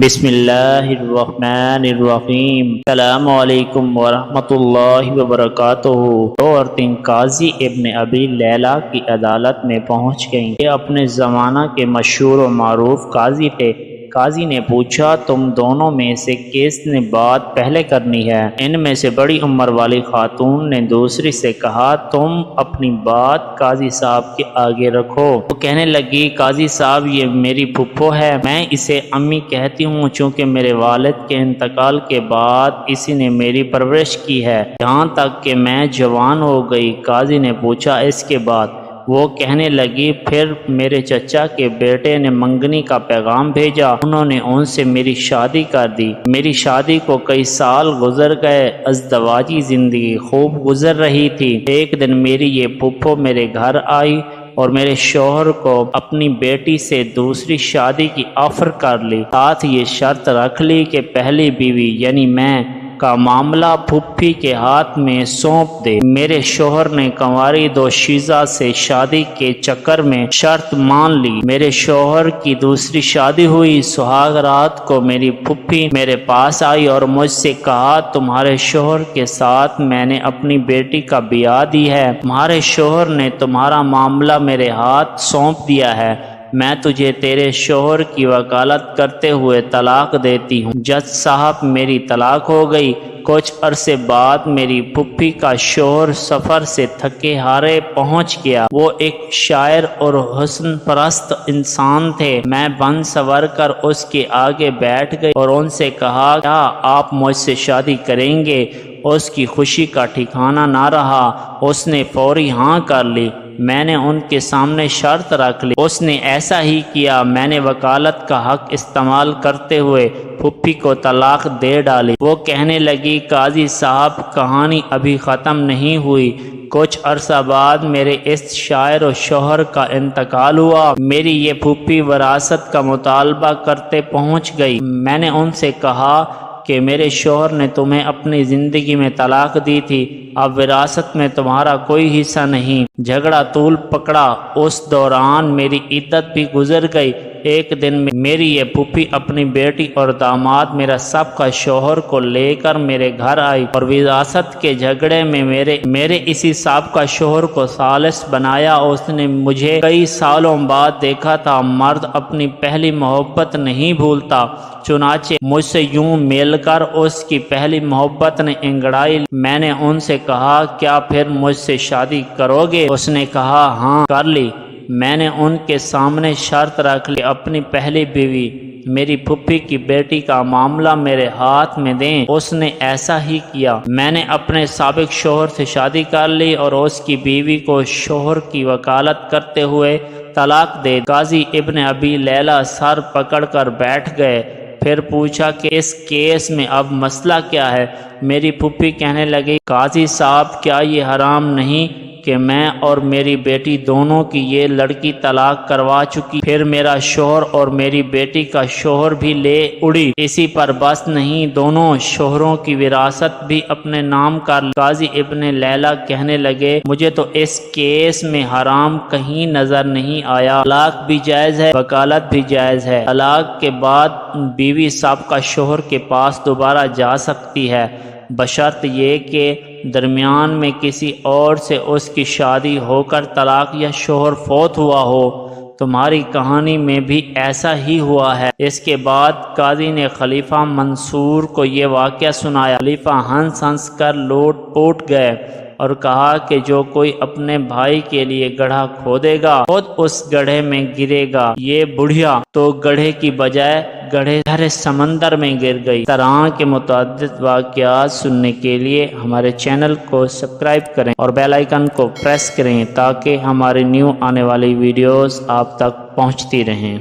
بسم اللہ الرحمن الرحیم۔ السلام علیکم ورحمۃ اللہ وبرکاتہ۔ دو عورتیں قاضی ابن ابی لیلہ کی عدالت میں پہنچ گئیں۔ یہ اپنے زمانہ کے مشہور و معروف قاضی تھے۔ قاضی نے پوچھا، تم دونوں میں سے کس نے بات پہلے کرنی ہے؟ ان میں سے بڑی عمر والی خاتون نے دوسری سے کہا، تم اپنی بات قاضی صاحب کے آگے رکھو۔ وہ کہنے لگی، قاضی صاحب یہ میری پھپھو ہے، میں اسے امی کہتی ہوں چونکہ میرے والد کے انتقال کے بعد اسی نے میری پرورش کی ہے یہاں تک کہ میں جوان ہو گئی۔ قاضی نے پوچھا، اس کے بعد؟ وہ کہنے لگی، پھر میرے چچا کے بیٹے نے منگنی کا پیغام بھیجا، انہوں نے ان سے میری شادی کر دی۔ میری شادی کو کئی سال گزر گئے، ازدواجی زندگی خوب گزر رہی تھی۔ ایک دن میری یہ پھپھو میرے گھر آئی اور میرے شوہر کو اپنی بیٹی سے دوسری شادی کی آفر کر لی، ساتھ یہ شرط رکھ لی کہ پہلی بیوی یعنی میں کا معاملہ پھوپھی کے ہاتھ میں سونپ دے۔ میرے شوہر نے کنواری دوشیزہ سے شادی کے چکر میں شرط مان لی۔ میرے شوہر کی دوسری شادی ہوئی، سہاگ رات کو میری پھوپھی میرے پاس آئی اور مجھ سے کہا، تمہارے شوہر کے ساتھ میں نے اپنی بیٹی کا بیاہ دی ہے، تمہارے شوہر نے تمہارا معاملہ میرے ہاتھ سونپ دیا ہے، میں تجھے تیرے شوہر کی وکالت کرتے ہوئے طلاق دیتی ہوں۔ جج صاحب، میری طلاق ہو گئی۔ کچھ عرصے بعد میری پھوپھی کا شوہر سفر سے تھکے ہارے پہنچ گیا۔ وہ ایک شاعر اور حسن پرست انسان تھے۔ میں بن سور کر اس کے آگے بیٹھ گئی اور ان سے کہا، کیا آپ مجھ سے شادی کریں گے؟ اس کی خوشی کا ٹھکانہ نہ رہا، اس نے فوری ہاں کر لی۔ میں نے ان کے سامنے شرط رکھ لی، اس نے ایسا ہی کیا۔ میں نے وکالت کا حق استعمال کرتے ہوئے پھوپھی کو طلاق دے ڈالی۔ وہ کہنے لگی، قاضی صاحب کہانی ابھی ختم نہیں ہوئی۔ کچھ عرصہ بعد میرے اس شاعر و شوہر کا انتقال ہوا۔ میری یہ پھوپھی وراثت کا مطالبہ کرتے پہنچ گئی۔ میں نے ان سے کہا کہ میرے شوہر نے تمہیں اپنی زندگی میں طلاق دی تھی، اب وراثت میں تمہارا کوئی حصہ نہیں۔ جھگڑا طول پکڑا، اس دوران میری عدت بھی گزر گئی۔ ایک دن میری یہ پھوپھی اپنی بیٹی اور داماد میرا سب کا شوہر کو لے کر میرے گھر آئی اور وراثت کے جھگڑے میں میرے اسی سب کا شوہر کو ثالث بنایا۔ اس نے مجھے کئی سالوں بعد دیکھا تھا۔ مرد اپنی پہلی محبت نہیں بھولتا، چنانچہ مجھ سے یوں مل کر اس کی پہلی محبت نے انگڑائی۔ میں نے ان سے کہا، کیا پھر مجھ سے شادی کرو گے؟ اس نے کہا، ہاں کر لی۔ میں نے ان کے سامنے شرط رکھ لی، اپنی پہلی بیوی میری پھوپھی کی بیٹی کا معاملہ میرے ہاتھ میں دیں۔ اس نے ایسا ہی کیا۔ میں نے اپنے سابق شوہر سے شادی کر لی اور اس کی بیوی کو شوہر کی وکالت کرتے ہوئے طلاق دے۔ قاضی ابن ابی لیلہ سر پکڑ کر بیٹھ گئے۔ پھر پوچھا کہ اس کیس میں اب مسئلہ کیا ہے؟ میری پھوپھی کہنے لگی، قاضی صاحب کیا یہ حرام نہیں کہ میں اور میری بیٹی دونوں کی یہ لڑکی طلاق کروا چکی، پھر میرا شوہر اور میری بیٹی کا شوہر بھی لے اڑی، اسی پر بس نہیں، دونوں شوہروں کی وراثت بھی اپنے نام کر لی۔ قاضی ابن لیلہ کہنے لگے، مجھے تو اس کیس میں حرام کہیں نظر نہیں آیا، طلاق بھی جائز ہے، وکالت بھی جائز ہے۔ طلاق کے بعد بیوی سابقہ شوہر کے پاس دوبارہ جا سکتی ہے، بشرط یہ کہ درمیان میں کسی اور سے اس کی شادی ہو کر طلاق یا شوہر فوت ہوا ہو۔ تمہاری کہانی میں بھی ایسا ہی ہوا ہے۔ اس کے بعد قاضی نے خلیفہ منصور کو یہ واقعہ سنایا۔ خلیفہ ہنس ہنس کر لوٹ پوٹ گئے اور کہا کہ جو کوئی اپنے بھائی کے لیے گڑھا کھودے گا خود اس گڑھے میں گرے گا۔ یہ بڑھیا تو گڑھے کی بجائے گڑھے گہرے سمندر میں گر گئی۔ اس طرح کے متعدد واقعات سننے کے لیے ہمارے چینل کو سبسکرائب کریں اور بیل آئیکن کو پریس کریں تاکہ ہماری نیو آنے والی ویڈیوز آپ تک پہنچتی رہیں۔